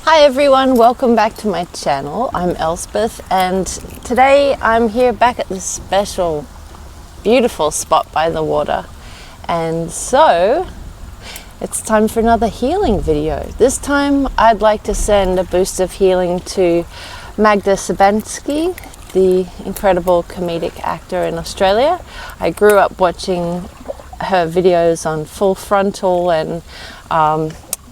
Hi everyone, welcome back to my channel. I'm Elspeth and today I'm here back at this special, beautiful spot by the water. And so it's time for another healing video. This time I'd like to send a boost of healing to Magda Szubanski, the incredible comedic actor in Australia. I grew up watching her videos on Full Frontal and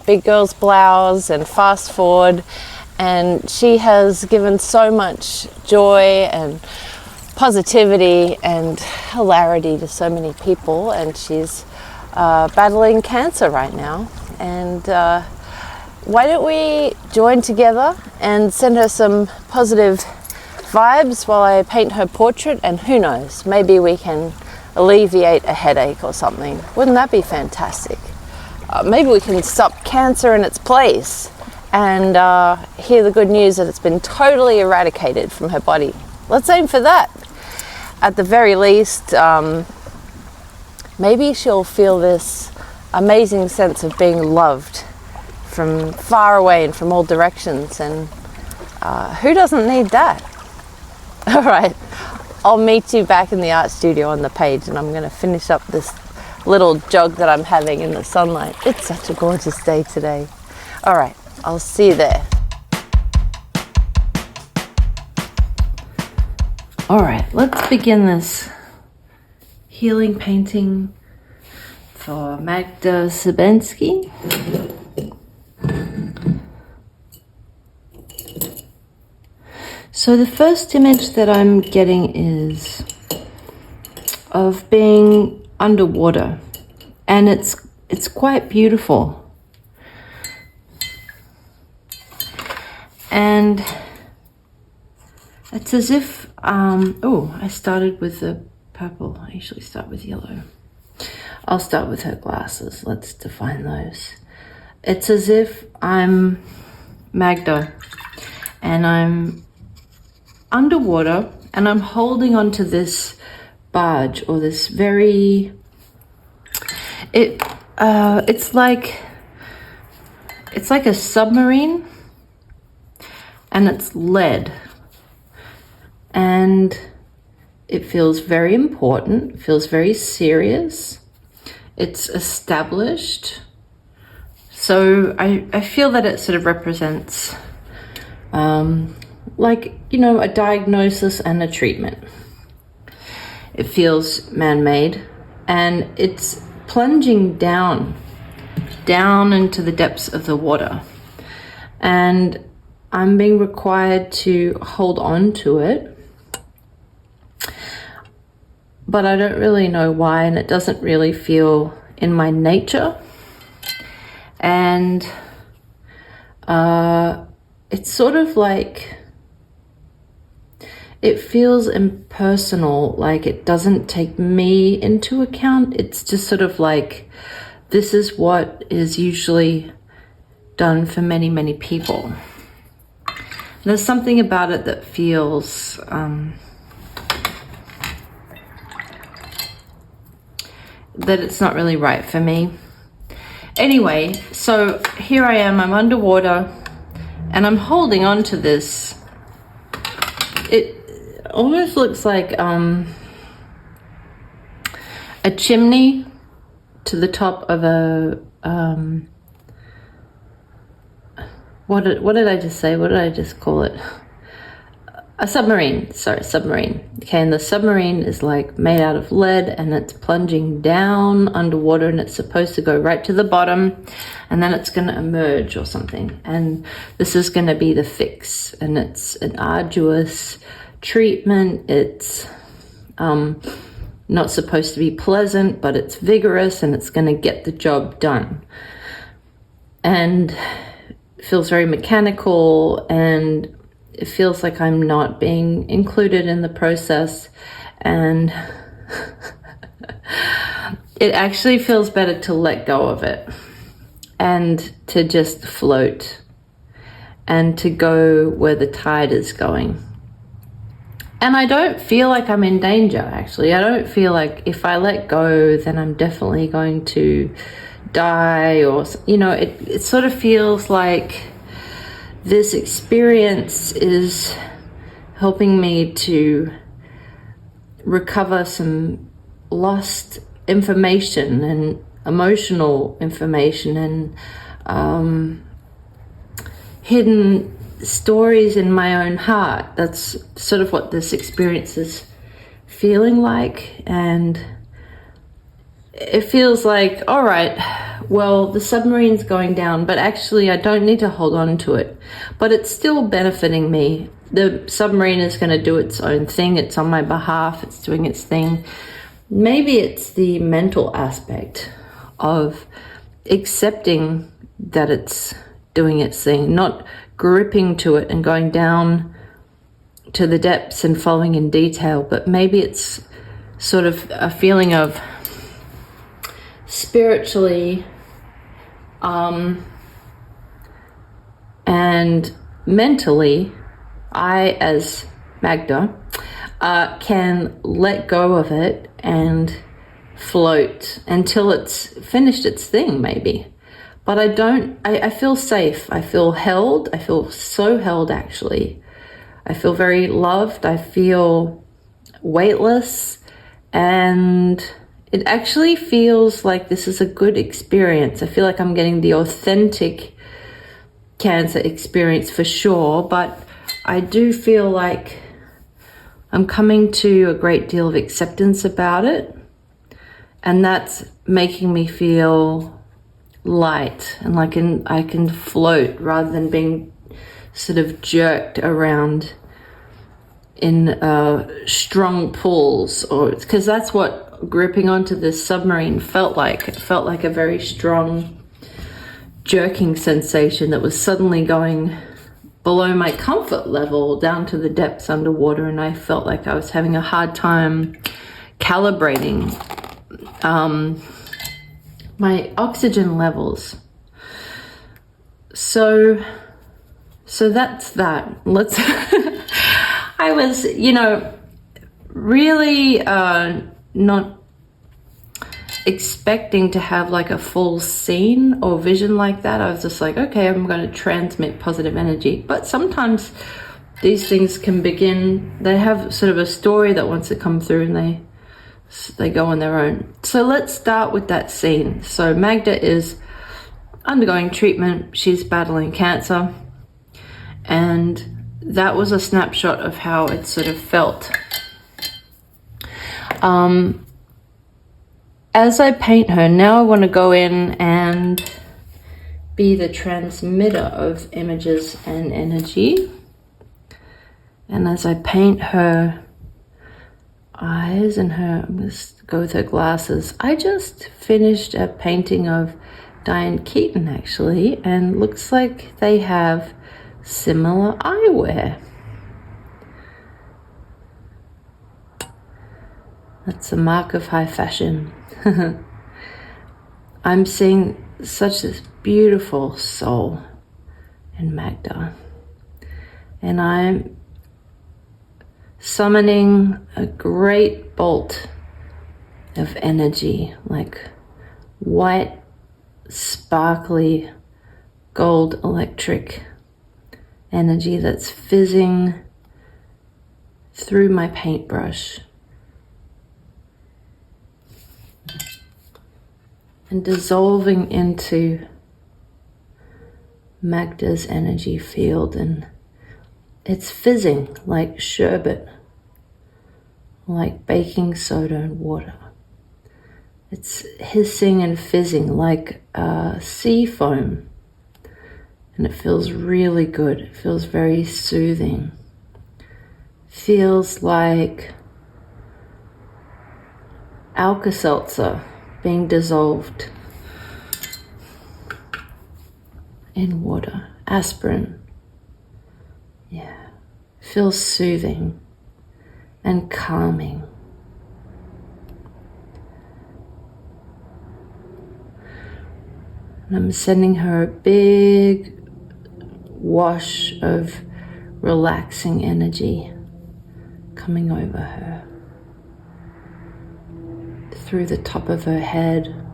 Big Girl's Blouse and Fast Forward, and she has given so much joy and positivity and hilarity to so many people, and she's battling cancer right now. And why don't we join together and send her some positive vibes while I paint her portrait, and who knows, maybe we can alleviate a headache or something. Wouldn't that be fantastic? Maybe we can stop cancer in its place and hear the good news that it's been totally eradicated from her body. Let's aim for that. At the very least, maybe she'll feel this amazing sense of being loved from far away and from all directions, and who doesn't need that? All right, I'll meet you back in the art studio on the page, and I'm going to finish up this little jog that I'm having in the sunlight. It's such a gorgeous day today. All right, I'll see you there. All right, let's begin this healing painting for Magda Szubanski. So the first image that I'm getting is of being underwater, and it's quite beautiful, and it's as if I started with the purple. I usually start with yellow. I'll start with her glasses. Let's define those. It's as if I'm Magda and I'm underwater and I'm holding onto this barge, or this very, it's like a submarine, and it's lead, and it feels very important, feels very serious, it's established. So I feel that it sort of represents like, you know, a diagnosis and a treatment. It feels man-made, and it's plunging down into the depths of the water. And I'm being required to hold on to it, but I don't really know why, and it doesn't really feel in my nature. And it's sort of like, it feels impersonal, like it doesn't take me into account. It's just sort of like, this is what is usually done for many, many people. There's something about it that feels that it's not really right for me. Anyway, so here I am, I'm underwater, and I'm holding on to this. It almost looks like a chimney to the top of a what did I just say? What did I just call it? A submarine. Sorry, submarine. Okay, and the submarine is like made out of lead, and it's plunging down underwater, and it's supposed to go right to the bottom, and then it's going to emerge or something. And this is going to be the fix, and it's an arduous treatment. It's not supposed to be pleasant, but it's vigorous, and it's going to get the job done. And it feels very mechanical, and it feels like I'm not being included in the process, and it actually feels better to let go of it and to just float and to go where the tide is going. And I don't feel like I'm in danger, actually. I don't feel like if I let go, then I'm definitely going to die, or, you know, it sort of feels like this experience is helping me to recover some lost information and emotional information and hidden stories in my own heart. That's sort of what this experience is feeling like. And it feels like, all right, well, the submarine's going down, but actually I don't need to hold on to it. But it's still benefiting me. The submarine is going to do its own thing. It's on my behalf. It's doing its thing. Maybe it's the mental aspect of accepting that it's doing its thing, not gripping to it and going down to the depths and following in detail, but maybe it's sort of a feeling of spiritually and mentally, I, as Magda, can let go of it and float until it's finished its thing, maybe. But I feel safe. I feel held. I feel so held, actually. I feel very loved. I feel weightless. And it actually feels like this is a good experience. I feel like I'm getting the authentic Cancer experience for sure. But I do feel like I'm coming to a great deal of acceptance about it. And that's making me feel light and like I can float rather than being sort of jerked around in strong pulls, or because that's what gripping onto this submarine felt like. It felt like a very strong jerking sensation that was suddenly going below my comfort level down to the depths underwater, and I felt like I was having a hard time calibrating my oxygen levels. So that's that. Let's I was, really not expecting to have like a full scene or vision like that. I was just like, okay, I'm going to transmit positive energy. But sometimes these things can begin, they have sort of a story that wants to come through, and they go on their own. So let's start with that scene. So Magda is undergoing treatment. She's battling cancer. And that was a snapshot of how it sort of felt. As I paint her, now I want to go in and be the transmitter of images and energy. And as I paint her eyes and I'm going to go with her glasses. I just finished a painting of Diane Keaton, actually, and looks like they have similar eyewear. That's a mark of high fashion. I'm seeing such this beautiful soul in Magda, and I'm summoning a great bolt of energy, like white, sparkly, gold electric energy that's fizzing through my paintbrush and dissolving into Magda's energy field, and it's fizzing like sherbet, like baking soda and water. It's hissing and fizzing like sea foam, and it feels really good. It feels very soothing. Feels like Alka-Seltzer being dissolved in water. Aspirin. Yeah. Feels soothing and calming. And I'm sending her a big wash of relaxing energy coming over her, through the top of her head,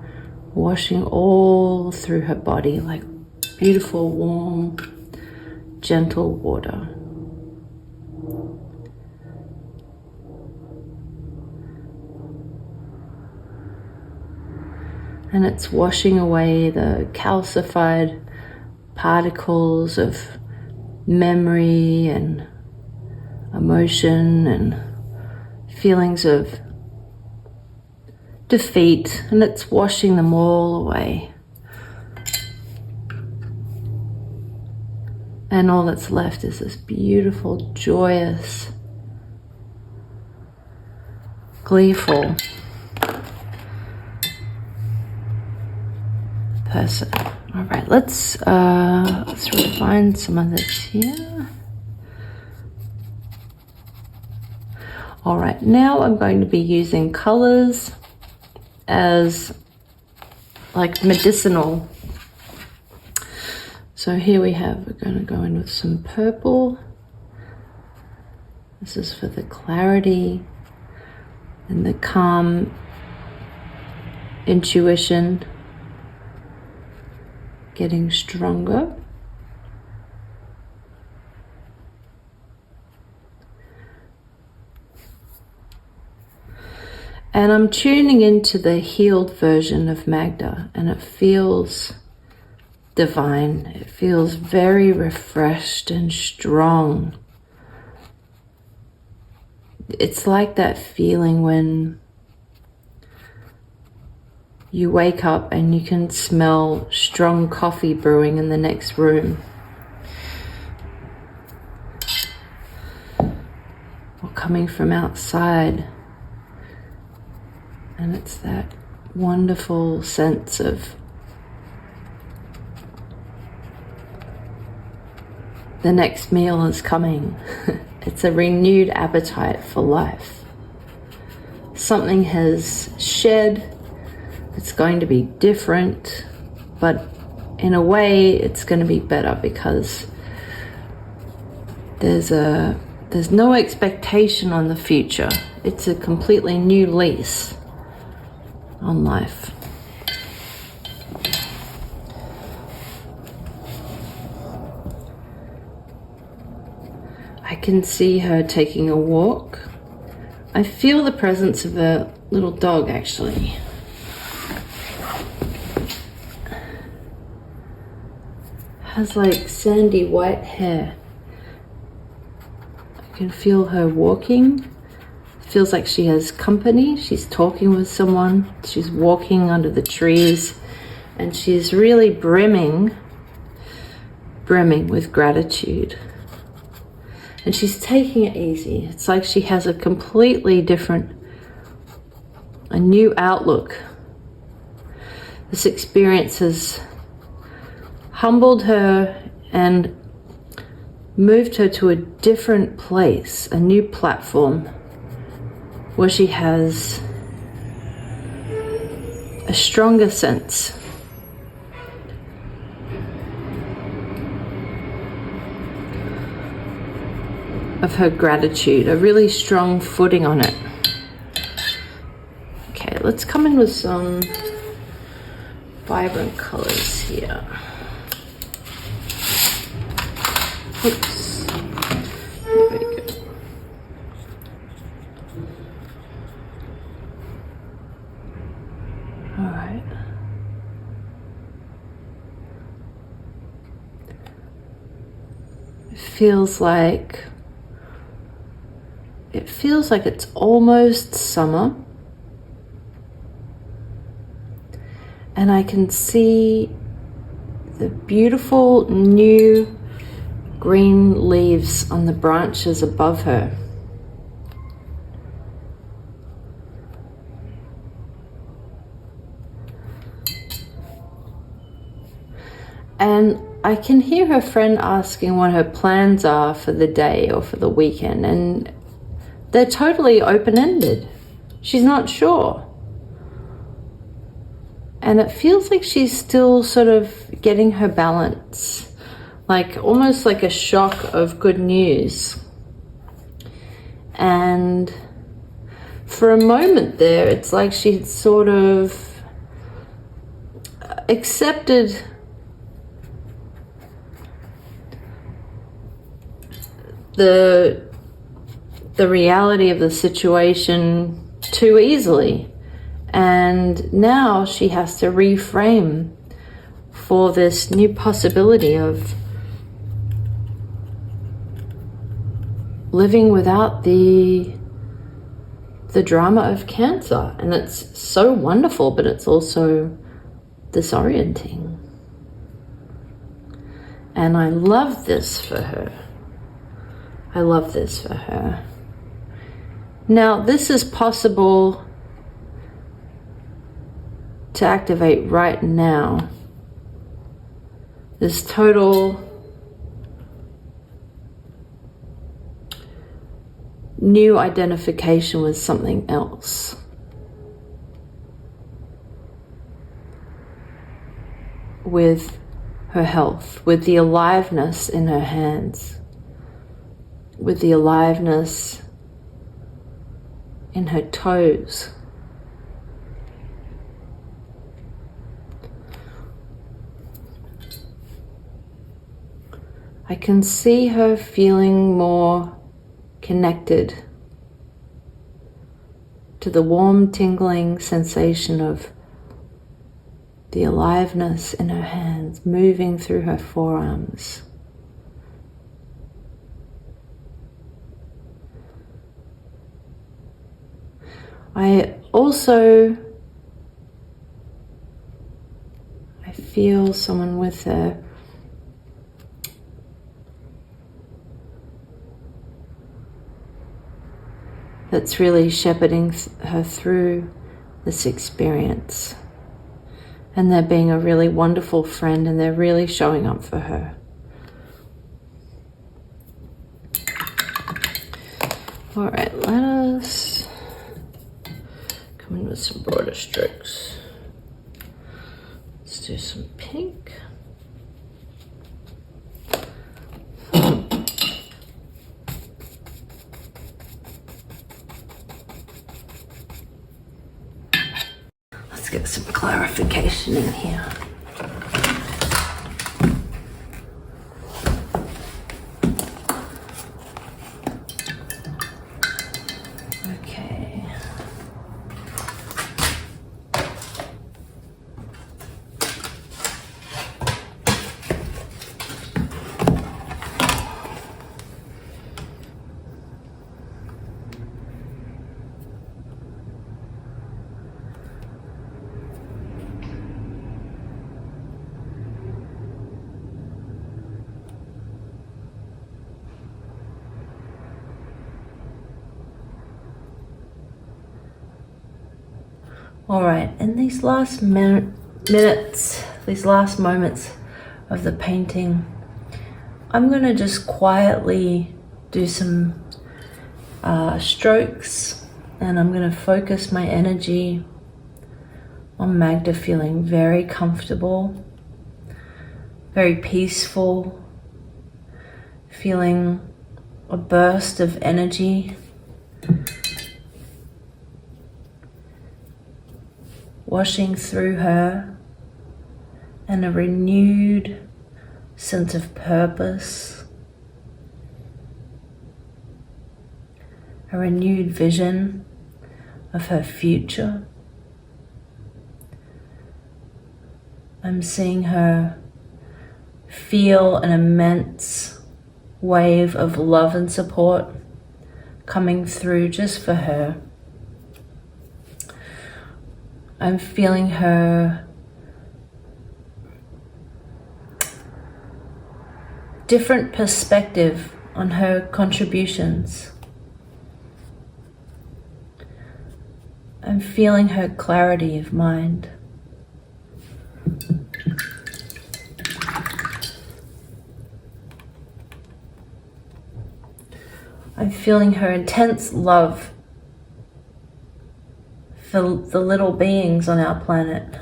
washing all through her body like beautiful, warm, gentle water. And it's washing away the calcified particles of memory and emotion and feelings of defeat, and it's washing them all away. And all that's left is this beautiful, joyous, gleeful person. All right, let's refine some of this here. All right, now I'm going to be using colors as like medicinal. So here we're going to go in with some purple. This is for the clarity and the calm intuition getting stronger. And I'm tuning into the healed version of Magda, and it feels divine. It feels very refreshed and strong. It's like that feeling when you wake up and you can smell strong coffee brewing in the next room. Or coming from outside. And it's that wonderful sense of the next meal is coming. It's a renewed appetite for life. Something has shed. It's going to be different, but in a way it's going to be better because there's no expectation on the future. It's a completely new lease on life. I can see her taking a walk. I feel the presence of a little dog actually. Has like sandy white hair. I can feel her walking. Feels like she has company. She's talking with someone. She's walking under the trees, and she's really brimming with gratitude. And she's taking it easy. It's like she has a completely different, a new outlook. This experience has humbled her and moved her to a different place, a new platform, where she has a stronger sense of her gratitude, a really strong footing on it. Okay, let's come in with some vibrant colors here. Oops. There we go. All right. It feels like it's almost summer. And I can see the beautiful new green leaves on the branches above her. And I can hear her friend asking what her plans are for the day or for the weekend, and they're totally open-ended. She's not sure. And it feels like she's still sort of getting her balance. Like almost like a shock of good news. And for a moment there, it's like she sort of accepted the reality of the situation too easily. And now she has to reframe for this new possibility of living without the drama of cancer. And it's so wonderful, but it's also disorienting. And I love this for her. I love this for her. Now, this is possible to activate right now. This total new identification with something else. With her health, with the aliveness in her hands, with the aliveness in her toes. I can see her feeling more connected to the warm, tingling sensation of the aliveness in her hands moving through her forearms. I feel someone with her that's really shepherding her through this experience. And they're being a really wonderful friend, and they're really showing up for her. All right, let us come in with some broader strokes. Let's do some pink. Let's get some clarification in here. Okay. All right, in these last minutes, these last moments of the painting, I'm gonna just quietly do some strokes, and I'm gonna focus my energy on Magda feeling very comfortable, very peaceful, feeling a burst of energy washing through her, and a renewed sense of purpose, a renewed vision of her future. I'm seeing her feel an immense wave of love and support coming through just for her. I'm feeling her different perspective on her contributions. I'm feeling her clarity of mind. I'm feeling her intense love for the little beings on our planet.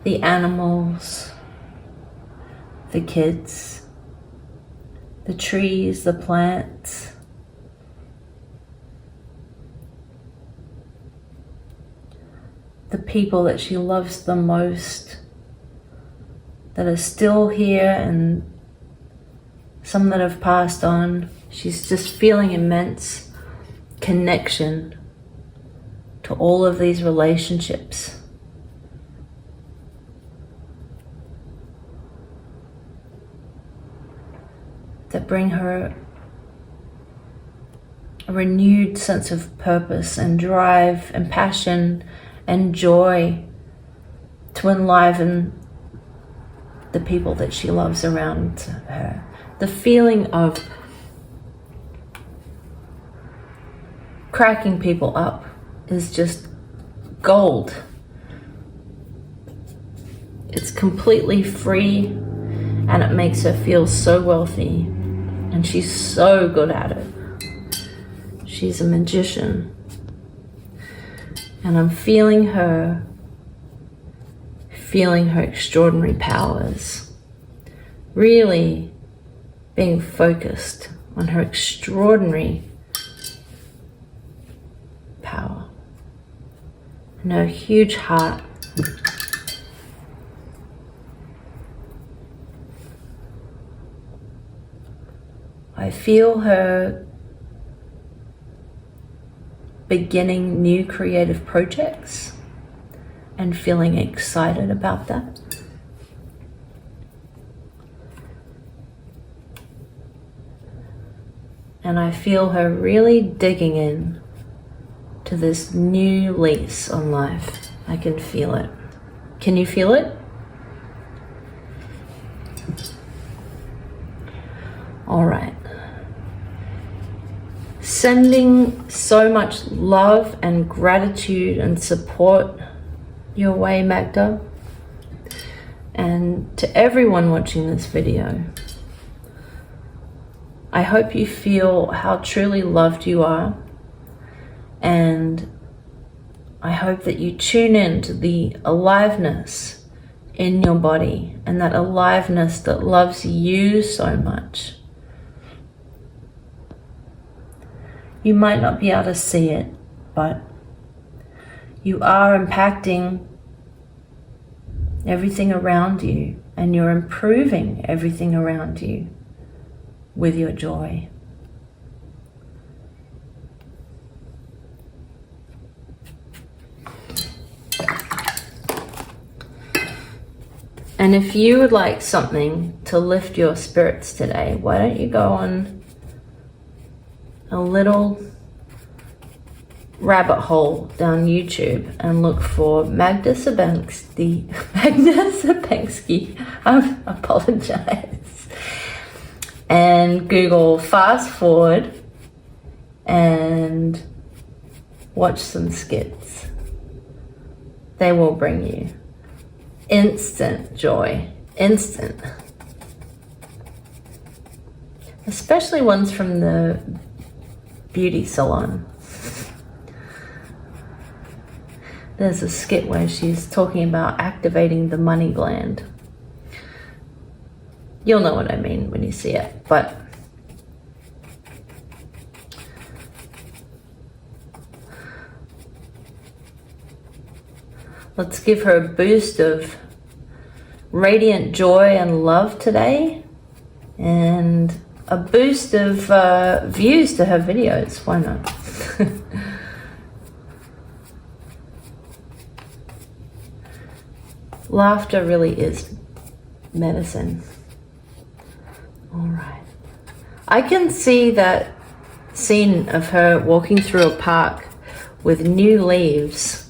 The animals, the kids, the trees, the plants. The people that she loves the most, that are still here and some that have passed on. She's just feeling immense connection to all of these relationships. That bring her a renewed sense of purpose and drive and passion and joy to enliven the people that she loves around her. The feeling of cracking people up is just gold. It's completely free and it makes her feel so wealthy, and she's so good at it. She's a magician, and I'm feeling her extraordinary powers, really being focused on her extraordinary power and her huge heart. I feel her beginning new creative projects and feeling excited about that. And I feel her really digging in to this new lease on life. I can feel it. Can you feel it? All right. Sending so much love and gratitude and support your way, Magda. And to everyone watching this video, I hope you feel how truly loved you are, and I hope that you tune in to the aliveness in your body and that aliveness that loves you so much. You might not be able to see it, but you are impacting everything around you, and you're improving everything around you with your joy. And if you would like something to lift your spirits today, why don't you go on a little rabbit hole down YouTube and look for Magda Szubanski. I apologize. And Google fast forward and watch some skits. They will bring you instant joy, instant. Especially ones from the beauty salon. There's a skit where she's talking about activating the money gland. You'll know what I mean when you see it, but let's give her a boost of radiant joy and love today, and a boost of views to her videos. Why not? Laughter really is medicine. All right. I can see that scene of her walking through a park with new leaves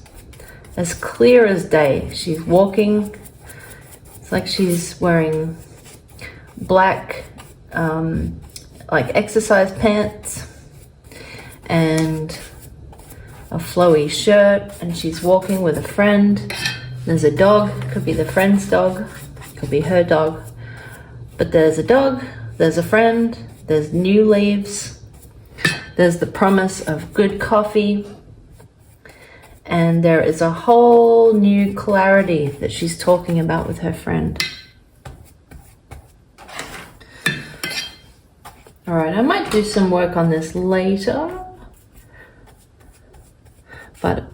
as clear as day. She's walking. It's like she's wearing black like exercise pants and a flowy shirt, and she's walking with a friend. There's a dog, could be the friend's dog, could be her dog, but there's a dog, there's a friend, there's new leaves, there's the promise of good coffee, and there is a whole new clarity that she's talking about with her friend. All right, I might do some work on this later, but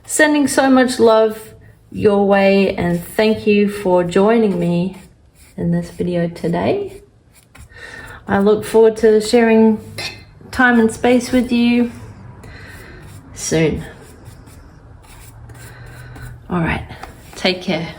sending so much love your way, and thank you for joining me in this video today. I look forward to sharing time and space with you soon. All right, take care.